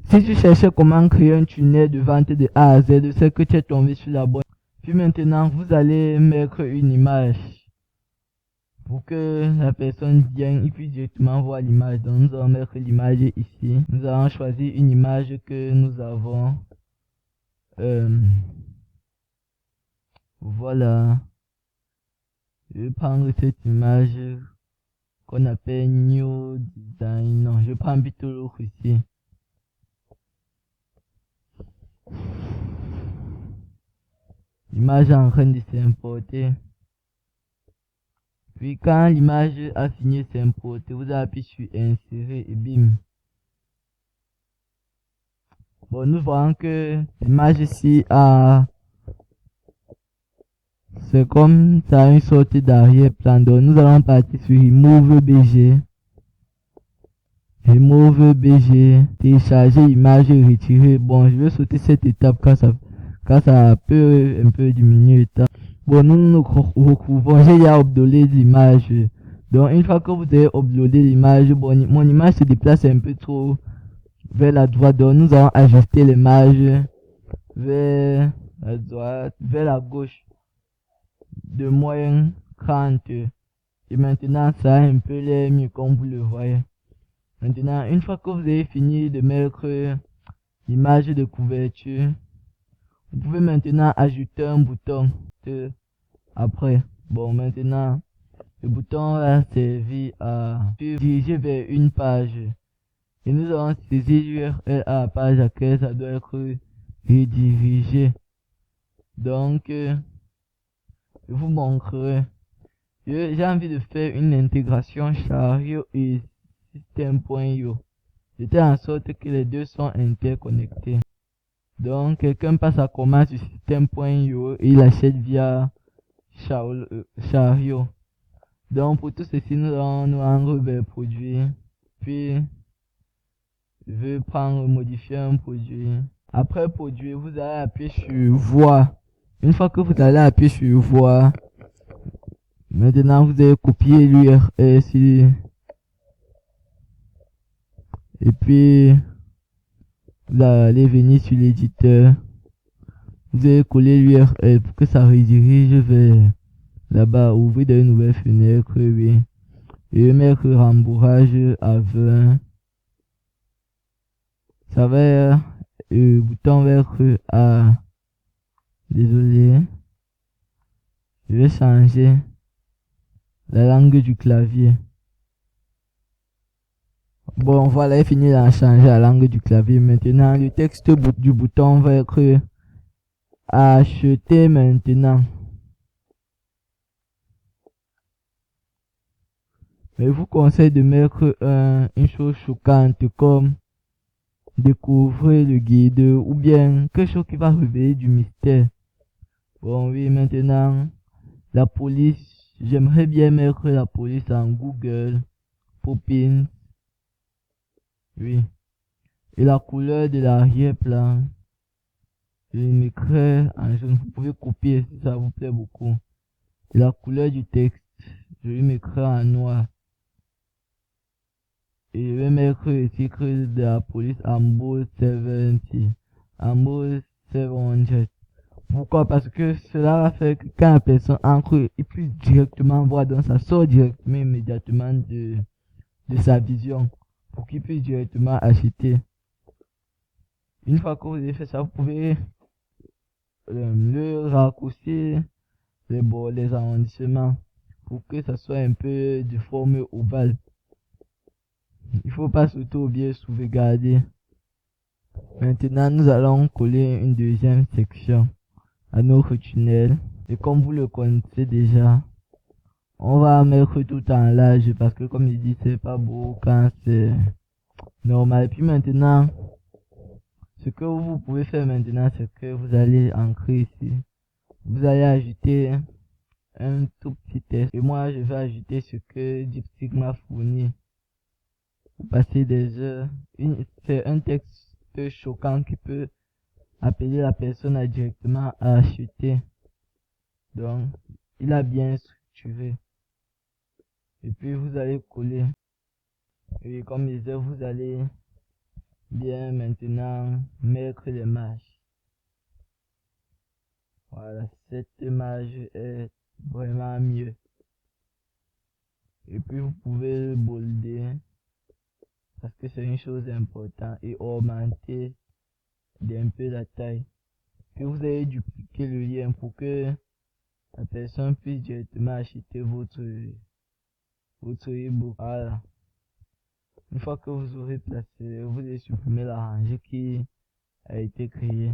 Si tu cherchais comment créer un tunnel de vente de A à Z, c'est que tu es tombé sur la bonne. Puis maintenant, vous allez mettre une image pour que la personne vienne et puisse directement voir l'image. Donc nous allons mettre l'image ici. Nous allons choisir une image que nous avons. Voilà. Je vais prendre cette image qu'on appelle New Design. Non, je prends plutôt l'autre ici. L'image est en train de s'importer. Puis quand l'image a fini de s'importer, vous appuyez sur insérer et bim. Bon, nous voyons que l'image ici c'est comme ça a une sorte d'arrière-plan. Donc nous allons partir sur Remove BG. Remove BG, télécharger image et retirer. Bon, je vais sauter cette étape car ça peut un peu diminuer l'étape. Bon, nous recouvrons. J'ai déjà uploadé l'image. Donc une fois que vous avez uploadé l'image, bon, mon image se déplace un peu trop vers la droite. Donc nous allons ajuster l'image vers la droite, vers la gauche de moins 30. Et maintenant ça a un peu l'air mieux comme vous le voyez. Maintenant, une fois que vous avez fini de mettre l'image de couverture, vous pouvez maintenant ajouter un bouton après. Bon, maintenant, le bouton va servir à diriger vers une page. Et nous allons saisir l'URL à la page à laquelle ça doit être redirigé. Donc, je vous montrerai. J'ai envie de faire une intégration Chariot et System.io. De telle en sorte que les deux sont interconnectés. Donc, quelqu'un passe à commande sur System.io et il achète via Chariot. Donc, pour tout ceci, nous allons nous rendre vers produit. Puis, je vais prendre modifier un produit. Après produit, vous allez appuyer sur voir. Une fois que vous allez appuyer sur voir, maintenant vous allez copier l'URL ici. Et puis, vous allez venir sur l'éditeur. Vous allez coller l'URL pour que ça redirige vers là-bas. Ouvrir de nouvelles fenêtres, oui. Et mettre rembourrage à 20. Ça va bouton vert à. Désolé. Je vais changer la langue du clavier. Bon, voilà, fini de changer la langue du clavier. Maintenant, le texte du bouton va être acheter maintenant. Mais je vous conseille de mettre une chose choquante comme découvrir le guide ou bien quelque chose qui va révéler du mystère. Bon, oui, maintenant, la police, j'aimerais bien mettre la police en Google, Poppins, oui. Et la couleur de l'arrière-plan, je mettrai en jaune. Vous pouvez copier si ça vous plaît beaucoup. Et la couleur du texte, je le mettrai en noir. Et je vais mettre ici que de la police Ambo 70. Ambo 700. Pourquoi? Parce que cela va faire que quand la personne entre, il puisse directement voir, donc ça sort directement immédiatement de sa vision. Pour qu'il puisse directement acheter. Une fois que vous avez fait ça, vous pouvez le raccourcir les arrondissements pour que ça soit un peu de forme ovale. Il faut pas surtout bien sauvegarder. Maintenant, nous allons coller une deuxième section à notre tunnel. Et comme vous le connaissez déjà, on va mettre tout en large parce que comme je dis, c'est pas beau quand c'est normal. Et puis maintenant, ce que vous pouvez faire maintenant, c'est que vous allez ancrer ici. Vous allez ajouter un tout petit texte. Et moi, je vais ajouter ce que DeepSeek m'a fourni. Vous passez des heures. C'est un texte choquant qui peut appeler la personne à directement à acheter. Donc, il a bien structuré. Et puis, vous allez coller. Et comme je disais, vous allez Bien, maintenant, mettre l'image. Voilà, cette image est vraiment mieux. Et puis vous pouvez le bolder parce que c'est une chose importante et augmenter d'un peu la taille. Puis vous allez dupliquer le lien pour que la personne puisse directement acheter votre ebook. Voilà. Une fois que vous aurez placé, vous allez supprimer la rangée qui a été créée.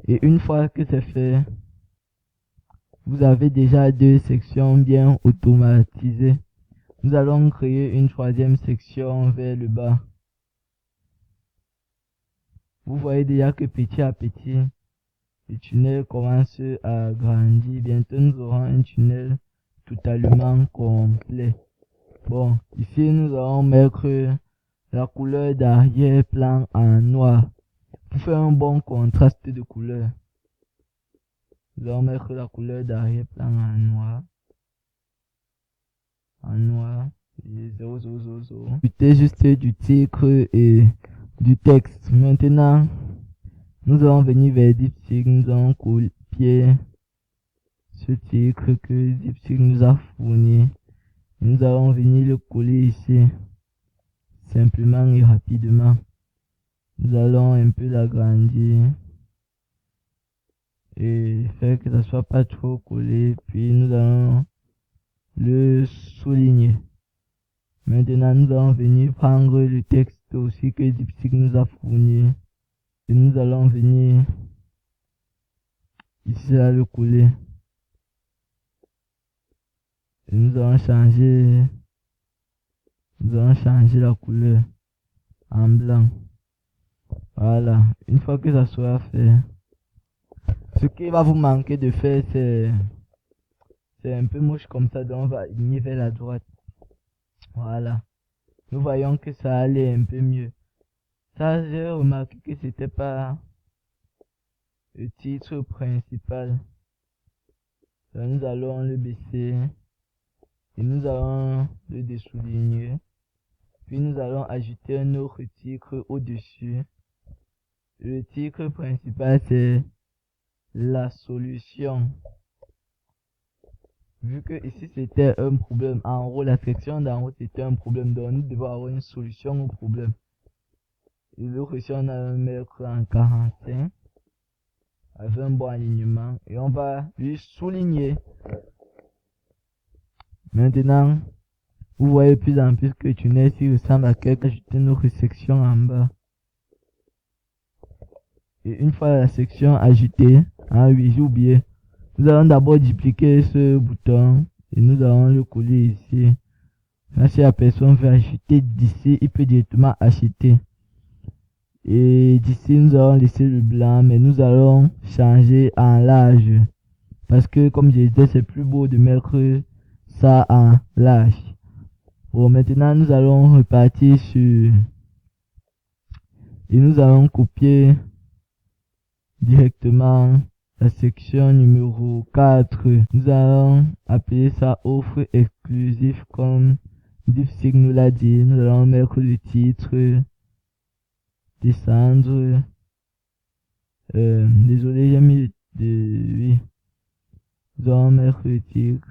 Et une fois que c'est fait, vous avez déjà deux sections bien automatisées. Nous allons créer une troisième section vers le bas. Vous voyez déjà que petit à petit, le tunnel commence à grandir. Bientôt, nous aurons un tunnel totalement complet. Bon, ici, nous allons mettre la couleur d'arrière-plan en noir pour faire un bon contraste de couleur. Nous allons mettre la couleur d'arrière-plan en noir. Et 0000. C'était juste du titre et du texte. Maintenant, nous allons venir vers DeepSeek. Nous allons copier ce titre que DeepSeek nous a fourni. Nous allons venir le coller ici. Simplement et rapidement. Nous allons un peu l'agrandir. Et faire que ça soit pas trop collé. Puis nous allons le souligner. Maintenant, nous allons venir prendre le texte aussi que DeepSeek nous a fourni. Et nous allons venir ici là le coller. Et nous allons changer la couleur en blanc. Voilà. Une fois que ça sera fait, ce qui va vous manquer de faire, c'est un peu moche comme ça, donc on va aligner vers la droite. Voilà. Nous voyons que ça allait un peu mieux. Ça, j'ai remarqué que c'était pas le titre principal. Donc, nous allons le baisser et nous allons le dessouligner. Puis nous allons ajouter un autre titre au-dessus. Le titre principal, c'est la solution. Vu que ici c'était un problème, en haut la section d'en haut c'était un problème, donc nous devons avoir une solution au problème. Et l'autre ici on a un mettre en 45 avec un bon alignement et on va lui souligner. Maintenant, vous voyez plus en plus que le tunnel s'il ressemble à quelque chose. Ajouter une autre section en bas. Et une fois la section ajoutée, oui j'ai oublié. Nous allons d'abord dupliquer ce bouton et nous allons le coller ici. Là, si la personne veut acheter d'ici, il peut directement acheter. Et d'ici, nous allons laisser le blanc, mais nous allons changer en large. Parce que, comme je disais, c'est plus beau de mettre ça en large. Bon, maintenant, nous allons repartir sur... Et nous allons copier directement la section numéro 4. Nous allons appeler ça offre exclusive comme DeepSeek nous l'a dit. Nous allons mettre le titre, descendre. Désolé, j'ai mis oui. Nous allons mettre le titre,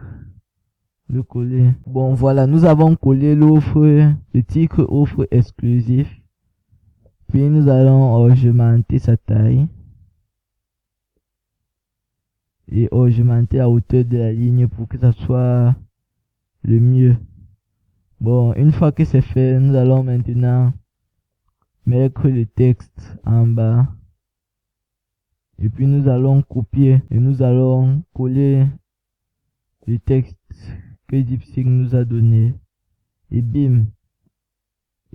le coller. Bon, voilà, nous avons collé l'offre, le titre offre exclusive. Puis nous allons augmenter sa taille. Et augmenter la hauteur de la ligne pour que ça soit le mieux. Bon, une fois que c'est fait, nous allons maintenant mettre le texte en bas. Et puis nous allons copier et nous allons coller le texte que DeepSeek nous a donné. Et bim.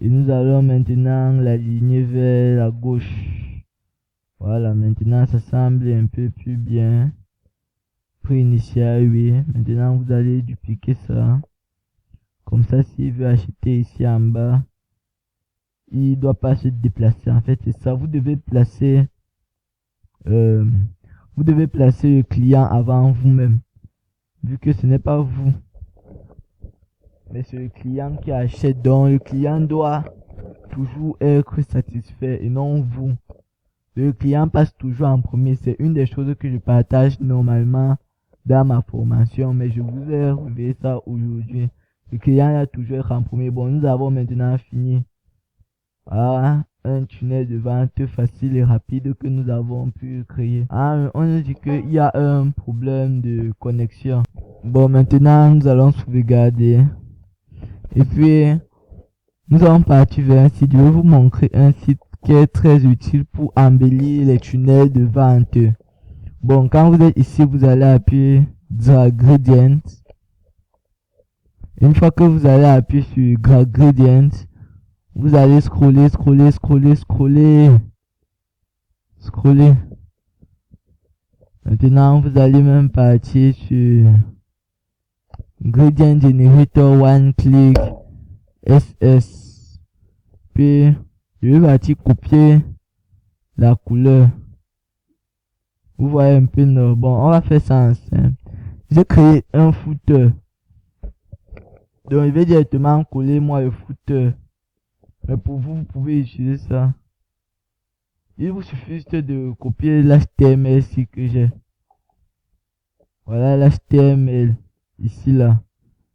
Et nous allons maintenant l'aligner vers la gauche. Voilà, maintenant ça semble un peu plus bien. Prix initial, oui. Maintenant, vous allez dupliquer ça. Comme ça, s'il veut acheter ici en bas, il ne doit pas se déplacer. En fait, c'est ça. Vous devez placer le client avant vous-même. Vu que ce n'est pas vous, mais c'est le client qui achète. Donc, le client doit toujours être satisfait et non vous. Le client passe toujours en premier. C'est une des choses que je partage normalement dans ma formation, mais je vous ai révélé ça aujourd'hui. Le client a toujours être en premier. Bon, nous avons maintenant fini. Voilà, un tunnel de vente facile et rapide que nous avons pu créer. Ah, on nous dit qu'il y a un problème de connexion. Bon, maintenant, nous allons sauvegarder. Et puis, nous allons partir vers un site. Je vais vous montrer un site qui est très utile pour embellir les tunnels de vente. Bon, quand vous êtes ici, vous allez appuyer Drag Gradient. Une fois que vous allez appuyer sur Drag Gradient, vous allez scroller. Maintenant, vous allez même partir sur Gradient Generator One Click SS. Puis, je vais partir copier la couleur. Vous voyez un peu, bon, on va faire ça en simple. J'ai créé un footer. Donc, je vais directement coller moi le footer. Mais pour vous, vous pouvez utiliser ça. Il vous suffit juste de copier l'HTML ici que j'ai. Voilà l'HTML. Ici, là.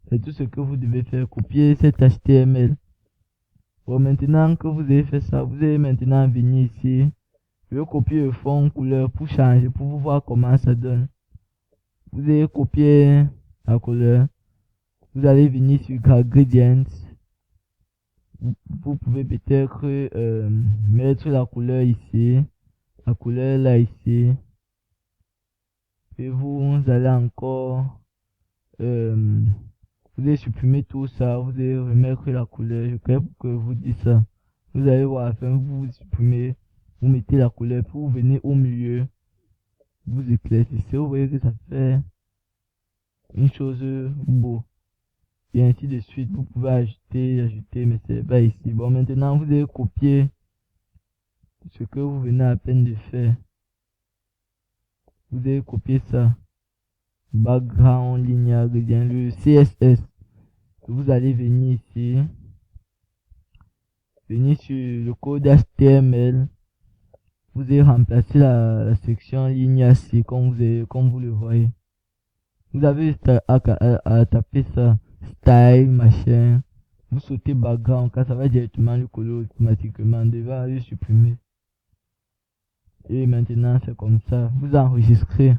C'est tout ce que vous devez faire. Copier cet HTML. Bon, maintenant que vous avez fait ça, vous allez maintenant venir ici. Je vais copier le fond couleur pour changer, pour vous voir comment ça donne. Vous allez copier la couleur. Vous allez venir sur Gradient. Vous pouvez peut-être mettre la couleur ici. La couleur là ici. Et vous allez encore vous allez supprimer tout ça, vous allez remettre la couleur. Je crois que vous dites ça. Vous allez voir, enfin vous supprimez, vous mettez la couleur, puis vous venez au milieu, vous éclaircissez, vous voyez que ça fait une chose beau. Et ainsi de suite, vous pouvez ajouter, mais c'est pas ici. Bon, maintenant vous allez copier ce que vous venez à peine de faire. Vous allez copier ça. Background linéaire, le CSS. Vous allez venir ici. Venir sur le code HTML. Vous allez remplacer la section ligne C comme vous le voyez. Vous avez juste à taper ça. Style, machin. Vous sautez background car ça va directement le coller automatiquement. Devant le supprimer. Et maintenant c'est comme ça. Vous enregistrez.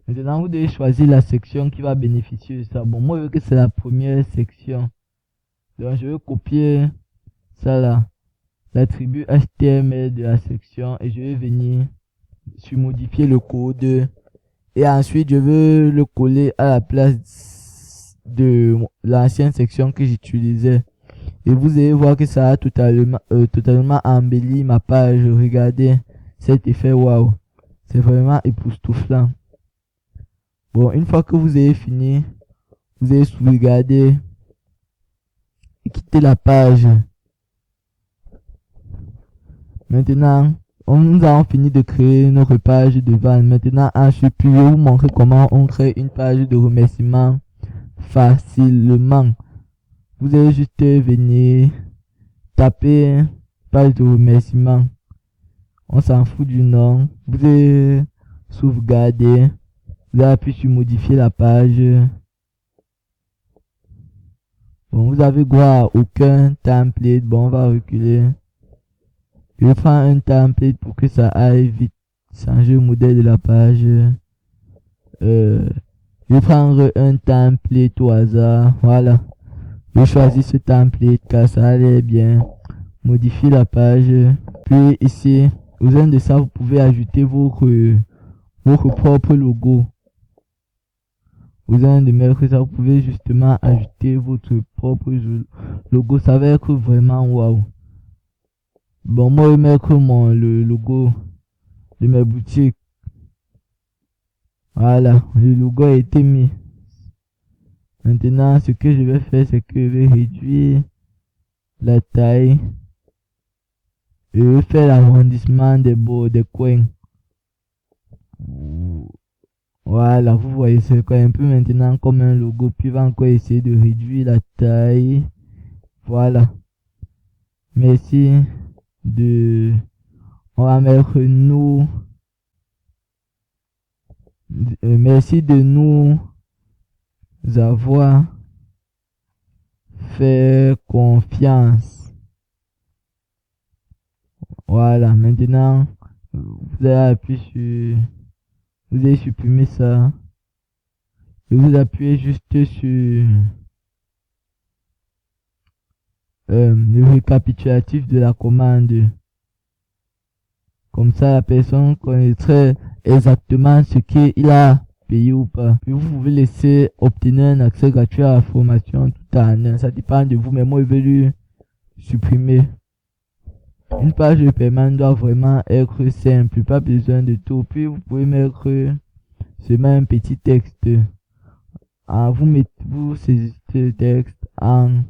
Maintenant, vous devez choisir la section qui va bénéficier de ça. Bon, moi, je veux que c'est la première section. Donc, je vais copier ça là. L'attribut HTML de la section. Et je vais venir sur modifier le code. Et ensuite, je veux le coller à la place de l'ancienne section que j'utilisais. Et vous allez voir que ça a totalement embelli ma page. Regardez cet effet waouh. C'est vraiment époustouflant. Bon, une fois que vous avez fini, vous allez sauvegarder et quitter la page. Maintenant, nous avons fini de créer notre page de vente. Maintenant, ensuite, je vais vous montrer comment on crée une page de remerciement facilement. Vous allez juste venir taper page de remerciement. On s'en fout du nom. Vous allez sauvegarder. Vous allez appuyer sur modifier la page. Bon, vous avez droit à aucun template. Bon, on va reculer. Je vais prendre un template pour que ça aille vite. Changer le modèle de la page. Je vais prendre un template au hasard. Voilà. Je choisis ce template car ça allait bien. Modifier la page. Puis ici, au besoin de ça, vous pouvez ajouter votre propre logo. Vous allez de mettre ça, vous pouvez justement ajouter votre propre logo. Ça va être vraiment waouh. Bon, moi je vais mettre le logo de ma boutique. Voilà, le logo a été mis. Maintenant, ce que je vais faire, c'est que je vais réduire la taille. Et je vais faire l'arrondissement des bords, des coins. Voilà, vous voyez, c'est quoi un peu maintenant comme un logo. Puis on va encore essayer de réduire la taille. Voilà. Merci de, on va mettre nous, merci de nous avoir fait confiance. Voilà, maintenant, vous allez appuyer sur, vous allez supprimer ça. Et vous appuyez juste sur le récapitulatif de la commande. Comme ça, la personne connaîtrait exactement ce qu'il a payé ou pas. Puis vous pouvez laisser obtenir un accès gratuit à la formation tout en un. Ça dépend de vous, mais moi je vais lui supprimer. Une page de paiement doit vraiment être simple, pas besoin de tout. Puis vous pouvez mettre seulement un petit texte. Vous saisissez le texte en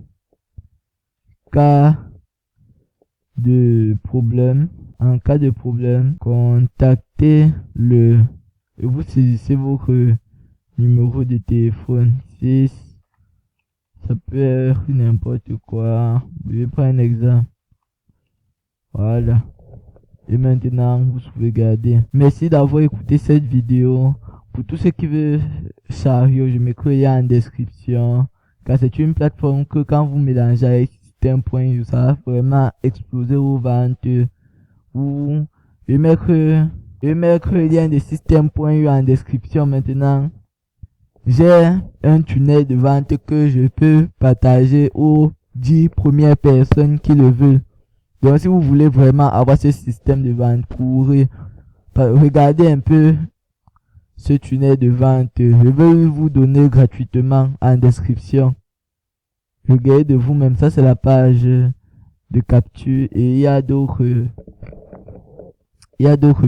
cas de problème. En cas de problème, contactez le et vous saisissez votre numéro de téléphone. Ça peut être n'importe quoi. Je vais prendre un exemple. Voilà. Et maintenant, vous pouvez garder. Merci d'avoir écouté cette vidéo. Pour tous ceux qui veulent Chariot, je mettrai le lien en description. Car c'est une plateforme que quand vous mélangez avec System.io, ça va vraiment exploser vos ventes. Je vais mettre le lien de System.io en description maintenant. J'ai un tunnel de vente que je peux partager aux 10 premières personnes qui le veulent. Donc si vous voulez vraiment avoir ce système de vente, regardez un peu ce tunnel de vente. Je vais vous donner gratuitement en description. Regardez de vous-même, ça c'est la page de capture et il y a d'autres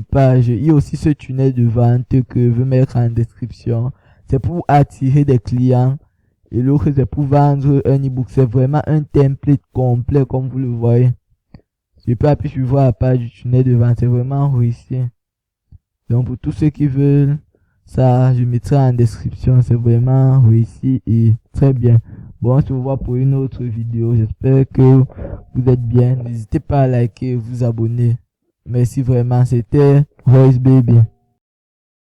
pages. Il y a aussi ce tunnel de vente que je vais mettre en description. C'est pour attirer des clients et l'autre c'est pour vendre un ebook. C'est vraiment un template complet comme vous le voyez. Je peux appuyer sur voir la page du tunnel de vente, c'est vraiment réussi. Donc pour tous ceux qui veulent ça, je mettrai en description, c'est vraiment réussi et très bien. Bon, on se revoit pour une autre vidéo. J'espère que vous êtes bien. N'hésitez pas à liker et vous abonner. Merci vraiment, c'était Royce Baby.